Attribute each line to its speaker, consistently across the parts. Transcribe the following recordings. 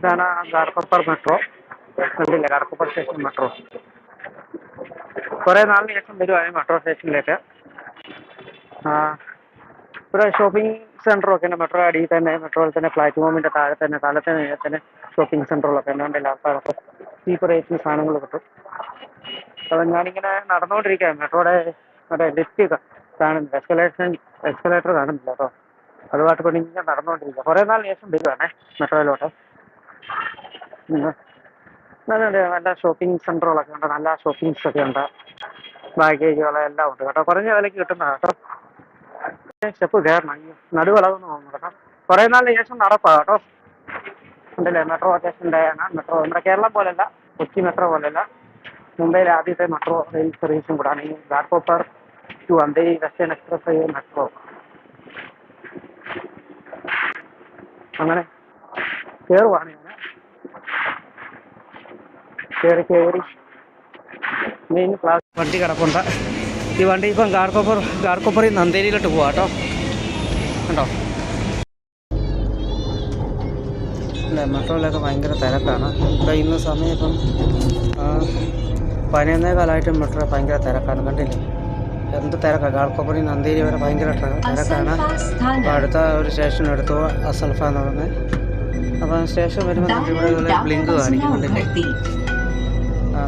Speaker 1: ഇതാണ് ഗാഡ്കൊപ്പർ മെട്രോ. കണ്ടില്ലേ, ഗാഡ്കൊപ്പർ station metro. കുറേ നാളിന് ശേഷം വരുവാണ് മെട്രോ സ്റ്റേഷനിലേക്ക്. ഇവിടെ ഷോപ്പിംഗ് സെൻ്ററൊക്കെ ഉണ്ട് മെട്രോ അടിയിൽ തന്നെ. മെട്രോയിൽ തന്നെ പ്ലാറ്റ്ഫോമിൻ്റെ താഴെ തന്നെ തന്നെ ഷോപ്പിംഗ് സെൻ്ററുകളൊക്കെ ഉണ്ട്. ആൾക്കാരൊക്കെ ചീപ്പ് റേറ്റിന് സാധനങ്ങൾ കിട്ടും. അപ്പം ഞാനിങ്ങനെ നടന്നുകൊണ്ടിരിക്കുകയാണ്. മെട്രോയുടെ മറ്റേ ലിഫ്റ്റ് കാണുന്നില്ല, എസ്കലേറ്റർ കാണുന്നില്ല കേട്ടോ. അതുമായിട്ട് കൊണ്ട് ഇങ്ങനെ നടന്നുകൊണ്ടിരിക്കുക. കുറേ നാളിന് ശേഷം വരുവാണേ മെട്രോയിലോട്ട്. നല്ല ഷോപ്പിംഗ് സെൻ്ററുകളൊക്കെ ഉണ്ട്, നല്ല ഷോപ്പിംഗ്സ് ഒക്കെ ഉണ്ട്, ബാഗേജുകളെല്ലാം ഉണ്ട് കേട്ടോ. കുറഞ്ഞ വിലയ്ക്ക് കിട്ടുന്നതാണ് കേട്ടോ. സ്റ്റെപ്പ് കയറണം, നടുവിളകുന്നു തോന്നുന്നു കേട്ടോ. കുറേ നാളിന് ശേഷം നടപ്പാണ് കേട്ടോ. ഉണ്ടല്ലേ, മെട്രോ സ്റ്റേഷൻ്റെ ആണ് മെട്രോ. നമ്മുടെ കേരളം പോലെയല്ല, കൊച്ചി മെട്രോ പോലെയല്ല, മുംബൈയിലെ ആദ്യത്തെ മെട്രോ റെയിൽ സർവീസും കൂടാണ് ഈ Ghatkopar to Andheri western expressway metro. അങ്ങനെ കയറുവാണ് ഞാൻ. കയറി മെയിൻ ക്ലാസ് വണ്ടി കിടപ്പുണ്ട്. ഈ വണ്ടി ഇപ്പം ഗാഡ്കൊപ്പറിൽ നിന്ന് അന്തേരിയിലോട്ട് പോവാം കേട്ടോ. കണ്ടോ, അല്ലേ, മെട്രോയിലൊക്കെ ഭയങ്കര തിരക്കാണ്. ഇപ്പം ഇന്ന് സമയം ഇപ്പം 11:15 മെട്രോ ഭയങ്കര തിരക്കാണ്. കണ്ടില്ലേ എന്ത് തിരക്കാണ്. ഗാഡ്കൊപ്പറിൽ നിന്ന് അന്തേരി വരെ ഭയങ്കര തിരക്കാണ്. അപ്പോൾ അടുത്ത ഒരു സ്റ്റേഷൻ എടുത്തു, അസൽഫ എന്ന് പറയുന്നത്. അപ്പം സ്റ്റേഷൻ വരുമ്പോൾ നമുക്ക് ഇവിടെ ഇതുപോലെ ബ്ലിങ്ക് കാണിക്കും, കണ്ടില്ലേ.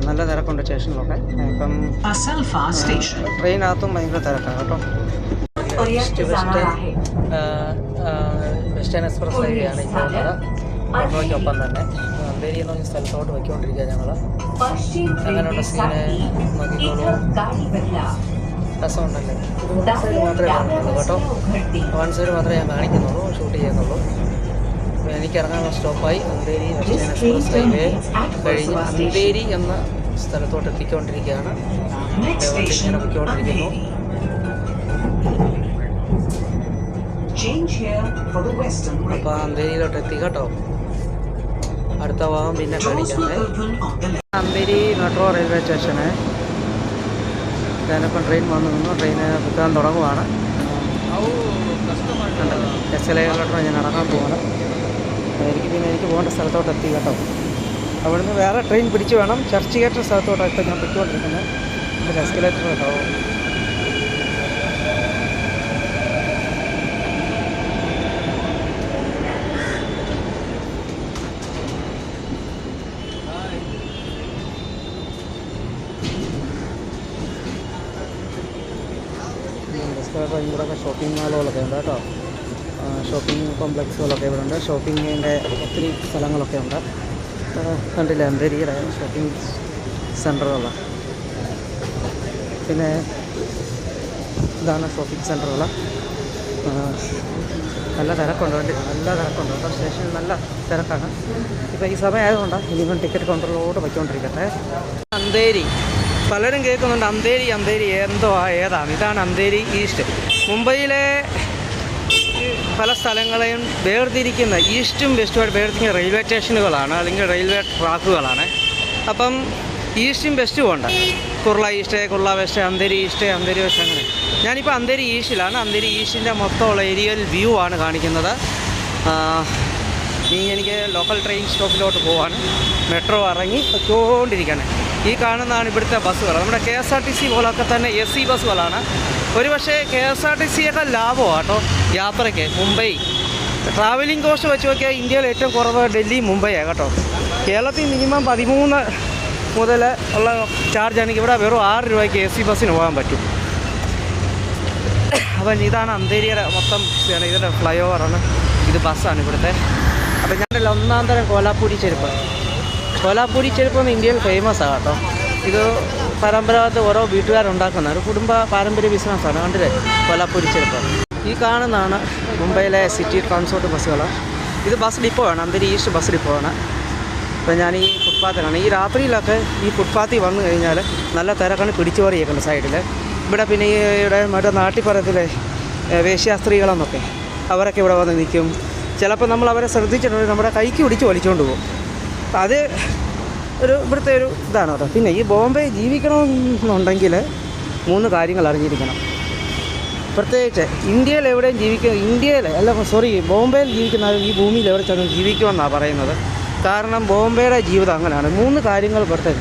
Speaker 1: നല്ല തിരക്കുണ്ട് സ്റ്റേഷനിലൊക്കെ. ഇപ്പം ട്രെയിനകത്തും ഭയങ്കര തിരക്കാണ് കേട്ടോ. വെസ്റ്റേൺ എക്സ്പ്രസ് ഹൈവേയാണ് ഈ പോകുന്നത്. മെട്രോയ്ക്കൊപ്പം തന്നെ അന്തേരി എന്ന് പറഞ്ഞ സ്ഥലത്തോട്ട് വയ്ക്കൊണ്ടിരിക്കുക ഞങ്ങൾ. അങ്ങനെയുള്ള സീന് നോക്കിക്കോളൂ, രസമുണ്ടല്ലേ. ഇത് വൺ സൈഡ് മാത്രമേ കാണിക്കുന്നുള്ളൂ കേട്ടോ. വൺ സൈഡ് മാത്രമേ ഞാൻ കാണിക്കുന്നുള്ളൂ, ഷൂട്ട് ചെയ്യുന്നുള്ളൂ. എനിക്ക് ഇറങ്ങാനുള്ള സ്റ്റോപ്പായി അന്തേരി വെസ്റ്റേൺ എക്സ്പ്രസ് ഹൈവേ കഴിഞ്ഞ് അന്തേരി എന്ന സ്ഥലത്തോട്ട് എത്തിക്കൊണ്ടിരിക്കുകയാണ്. ഇങ്ങനെ പൊയ്ക്കൊണ്ടിരിക്കുന്നു. അപ്പോൾ അന്തേരിയിലോട്ട് എത്തി കേട്ടോ. അടുത്ത ഭാഗം പിന്നെ കാണിക്കാമേ. അന്തേരി മെട്രോ റെയിൽവേ സ്റ്റേഷന് ഞാനിപ്പം ട്രെയിൻ വന്നു നിന്നു. ട്രെയിൻ കുത്താൻ തുടങ്ങുവാണ്. കണ്ടല്ലോ, എസ്കലേറ്ററിലോട്ട് ഞാൻ നടക്കാൻ പോവാണ്. എനിക്ക് പോകേണ്ട സ്ഥലത്തോട്ട് എത്തി കേട്ടോ. അവിടുന്ന് വേറെ ട്രെയിൻ പിടിച്ച് വേണം ചർച്ച് ഗേറ്റ് സ്ഥലത്തോട്ടാണ് ഇപ്പം ഞാൻ പൊയ്ക്കൊണ്ടിരിക്കുന്നത്. ഇതിൽ എസ്കലേറ്റർ കേട്ടോ. ഇവിടെയൊക്കെ ഷോപ്പിംഗ് മാളുകളൊക്കെ ഉണ്ട് കേട്ടോ. ഷോപ്പിംഗ് കോംപ്ലക്സുകളൊക്കെ ഇവിടെ ഉണ്ട്. ഷോപ്പിങ്ങിൻ്റെ ഒത്തിരി സ്ഥലങ്ങളൊക്കെ ഉണ്ട്. കണ്ടില്ല, അന്തേരിയുടെ ഷോപ്പിംഗ് സെൻ്ററുകളാണ്. പിന്നെ ഇതാണ് ഷോപ്പിംഗ് സെൻ്ററുകൾ. നല്ല തിരക്കുണ്ട്, നല്ല തിരക്കുണ്ട് കേട്ടോ. സ്റ്റേഷനിൽ നല്ല തിരക്കാണ്. ഇപ്പോൾ ഈ സമയം ആയതുകൊണ്ട് ഇനിയിപ്പം ടിക്കറ്റ് കൗണ്ടറിലോട്ട് വയ്ക്കൊണ്ടിരിക്കട്ടെ. അന്തേരി പലരും കേൾക്കുന്നുണ്ട്, അന്തേരി എന്തോ ഏതാണ്. ഇതാണ് അന്തേരി ഈസ്റ്റ്. മുംബൈയിലെ പല സ്ഥലങ്ങളെയും വേർതിരിക്കുന്ന ഈസ്റ്റും വെസ്റ്റുമായിട്ട് വേർതിരിക്കുന്ന റെയിൽവേ സ്റ്റേഷനുകളാണ്, അല്ലെങ്കിൽ റെയിൽവേ ട്രാക്കുകളാണ്. അപ്പം ഈസ്റ്റും വെസ്റ്റും ഉണ്ട്. Kurla east, Kurla west, Andheri east, Andheri west, അങ്ങനെ. ഞാനിപ്പോൾ അന്തേരി ഈസ്റ്റിലാണ്. അന്തേരി ഈസ്റ്റിൻ്റെ മൊത്തമുള്ള ഏരിയൽ വ്യൂ ആണ് കാണിക്കുന്നത്. എനിക്ക് ലോക്കൽ ട്രെയിൻ സ്റ്റോപ്പിലോട്ട് പോവാണ്. മെട്രോ ഇറങ്ങി പൊയ്ക്കൊണ്ടിരിക്കുകയാണ്. ഈ കാണുന്നതാണ് ഇവിടുത്തെ ബസ്സുകൾ. നമ്മുടെ KSRTC പോലൊക്കെ തന്നെ AC ബസ്സുകളാണ്. ഒരുപക്ഷെ KSRTCയേക്കാൾ ലാഭമാണ് കേട്ടോ യാത്രയ്ക്ക്. മുംബൈ ട്രാവലിംഗ് കോസ്റ്റ് വെച്ച് നോക്കിയാൽ ഇന്ത്യയിൽ ഏറ്റവും കുറവ് ഡൽഹി, മുംബൈയാണ് കേട്ടോ. കേരളത്തിൽ മിനിമം 13 മുതൽ ഉള്ള ചാർജാണെങ്കിൽ ഇവിടെ വെറും 6 രൂപയ്ക്ക് AC ബസ്സിന് പോകാൻ പറ്റും. അപ്പം ഇതാണ് അന്തേരിയുടെ മൊത്തം ഇതിൻ്റെ ഫ്ലൈ ഓവറാണ്. ഇത് ബസ്സാണ് ഇവിടുത്തെ. അപ്പം ഞാൻ ഒന്നാം തരം കോലാപ്പൂരി ചെരുപ്പ്. കോലാപ്പൂരി ചെരുപ്പ് എന്ന് ഇന്ത്യയിൽ ഫേമസ് ആണ് കേട്ടോ. ഇത് പരമ്പരാഗത ഓരോ വീട്ടുകാരുണ്ടാക്കുന്ന ഒരു കുടുംബ പാരമ്പര്യ ബിസിനസ്സാണ്. കണ്ടില്ലേ, കോലാപ്പൂരി ചെരുപ്പ്. ഈ കാണുന്നതാണ് മുംബൈയിലെ സിറ്റി ട്രാൻസ്പോർട്ട് ബസ്സുകൾ. ഇത് ബസ് ഡിപ്പോ ആണ്, അന്തേരി ഈസ്റ്റ് ബസ് ഡിപ്പോ ആണ്. അപ്പോൾ ഞാൻ ഈ ഫുട്പാത്തിലാണ്. ഈ രാത്രിയിലൊക്കെ ഈ ഫുട്പാത്തിൽ വന്നു കഴിഞ്ഞാൽ നല്ല തിരക്കാണ്, പിടിച്ചുപറിയേക്കുന്നത് സൈഡിൽ. ഇവിടെ പിന്നെ ഇവിടെ മറ്റേ നാട്ടിപ്പുറത്തിലെ വേശ്യാസ്ത്രീകളെന്നൊക്കെ അവരൊക്കെ ഇവിടെ വന്ന് നിൽക്കും. ചിലപ്പോൾ നമ്മൾ അവരെ ശ്രദ്ധിച്ചിട്ടുണ്ടെങ്കിൽ നമ്മുടെ കൈക്ക് പിടിച്ച് വലിച്ചുകൊണ്ട് പോകും. അത് ഇവിടുത്തെ ഒരു ഇതാണ് കേട്ടോ. പിന്നെ ഈ ബോംബെ ജീവിക്കണമെന്നുണ്ടെങ്കിൽ 3 കാര്യങ്ങൾ അറിഞ്ഞിരിക്കണം. പ്രത്യേകിച്ച് ഇന്ത്യയിൽ എവിടെയും ബോംബെയിൽ ജീവിക്കുന്ന ഈ ഭൂമിയിൽ എവിടെ ചെന്ന് ജീവിക്കുമെന്നാണ് പറയുന്നത്. കാരണം ബോംബെയുടെ ജീവിതം അങ്ങനെയാണ്. 3 കാര്യങ്ങൾ പെടുത്തത്.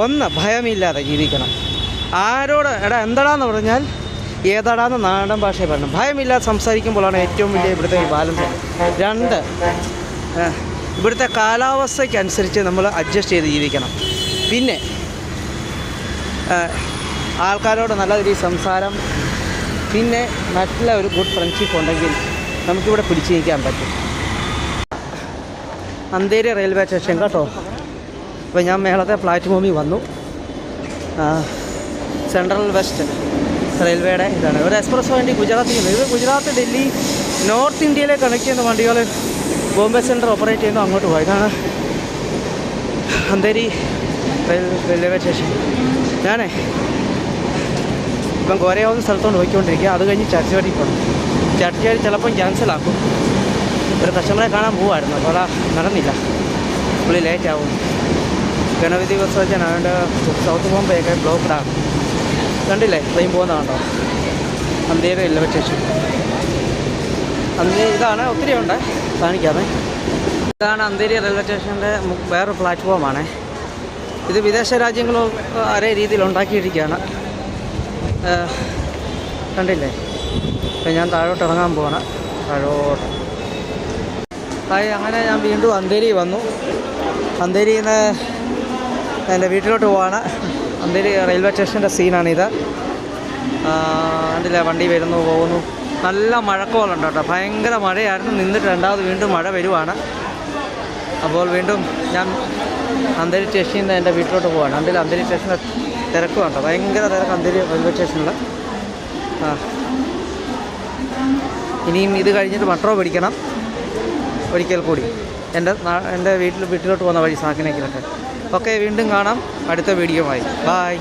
Speaker 1: 1, ഭയമില്ലാതെ ജീവിക്കണം. ആരോട് എടാ എന്താടാന്ന് പറഞ്ഞാൽ ഏതാടാന്ന് നാടൻ ഭാഷയിൽ പറയണം. ഭയമില്ലാതെ സംസാരിക്കുമ്പോഴാണ് ഏറ്റവും വലിയ ഇവിടുത്തെ ഈ ബാലൻസ്. 2, ഇവിടുത്തെ കാലാവസ്ഥയ്ക്കനുസരിച്ച് നമ്മൾ അഡ്ജസ്റ്റ് ചെയ്ത് ജീവിക്കണം. പിന്നെ ആൾക്കാരോട് നല്ല രീതിയിൽ സംസാരം, പിന്നെ നല്ല ഒരു ഗുഡ് ഫ്രണ്ട്ഷിപ്പ് ഉണ്ടെങ്കിൽ നമുക്കിവിടെ പിടിച്ചു നിൽക്കാൻ പറ്റും. അന്തേരി റെയിൽവേ സ്റ്റേഷൻ കേട്ടോ. അപ്പോൾ ഞാൻ മേളത്തെ പ്ലാറ്റ്ഫോമിൽ വന്നു. സെൻട്രൽ വെസ്റ്റ് റെയിൽവേയുടെ ഇതാണ്. ഒരു എക്സ്പ്രസ് വണ്ടി ഗുജറാത്തിൽ നിന്ന്. ഇത് ഗുജറാത്ത്, ഡൽഹി, നോർത്ത് ഇന്ത്യയിലെ കണക്ട് ചെയ്യുന്ന വണ്ടികൾ ബോംബെ സെൻട്രൽ ഓപ്പറേറ്റ് ചെയ്യുന്നു. അങ്ങോട്ട് പോയി. ഇതാണ് അന്തേരി റെയിൽവേ സ്റ്റേഷൻ. ഞാനേ ഇപ്പം കോരയാവുന്ന സ്ഥലത്തോണ്ട് പോയിക്കൊണ്ടിരിക്കുക. അത് കഴിഞ്ഞ് ചർച്ചവാടി പോകണം. ചർച്ചവാടി ചിലപ്പം ക്യാൻസലാക്കും. ഒരു കസ്റ്റമറെ കാണാൻ പോവായിരുന്നു, അപ്പോൾ അതാ നടന്നില്ല. പുള്ളി ലേറ്റ് ആവും. ഗണപതി വിസർജന അതുകൊണ്ട് സൗത്ത് ബോംബെയൊക്കെ ബ്ലോക്ക്ഡാണ്. കണ്ടില്ലേ ട്രെയിൻ പോകുന്നതാണോ? Andheri railway station. ഇതാണ്, ഒത്തിരി ഉണ്ട്, കാണിക്കാമേ. ഇതാണ് അന്തേരി റെയിൽവേ സ്റ്റേഷൻ്റെ വേറൊരു പ്ലാറ്റ്ഫോമാണ്. ഇത് വിദേശ രാജ്യങ്ങളോ അതേ രീതിയിൽ ഉണ്ടാക്കിയിരിക്കുകയാണ്. കണ്ടില്ലേ? അപ്പോൾ ഞാൻ താഴോട്ട് ഇറങ്ങാൻ പോവാണ്. താഴോട്ട് അങ്ങനെ ഞാൻ വീണ്ടും അന്തേരി വന്നു. അന്തേരിയിൽ നിന്ന് എൻ്റെ വീട്ടിലോട്ട് പോവാണ്. അന്തേരി റെയിൽവേ സ്റ്റേഷൻ്റെ സീനാണിത്. കണ്ടില്ലേ, വണ്ടി വരുന്നു പോകുന്നു. നല്ല മഴക്കോളുണ്ട് കേട്ടോ. ഭയങ്കര മഴയായിരുന്നു. നിന്നിട്ട് രണ്ടാമത് വീണ്ടും മഴ വരുവാണ്. അപ്പോൾ വീണ്ടും ഞാൻ അന്തേരി സ്റ്റേഷനിൽ നിന്ന് എൻ്റെ വീട്ടിലോട്ട് പോവാണ്. അന്തേരി സ്റ്റേഷൻ്റെ തിരക്ക് കണ്ടോ, ഭയങ്കര തിരക്ക് അന്തേരി റെയിൽവേ സ്റ്റേഷനിൽ. ഇനിയും ഇത് കഴിഞ്ഞിട്ട് മെട്രോ പിടിക്കണം ഒരിക്കൽ കൂടി എൻ്റെ വീട്ടിലോട്ട് പോകുന്ന വഴി സാക്കിനേക്കിലൊക്കെ. ഓക്കെ, വീണ്ടും കാണാം അടുത്ത വീഡിയോയുമായി. ബായ്.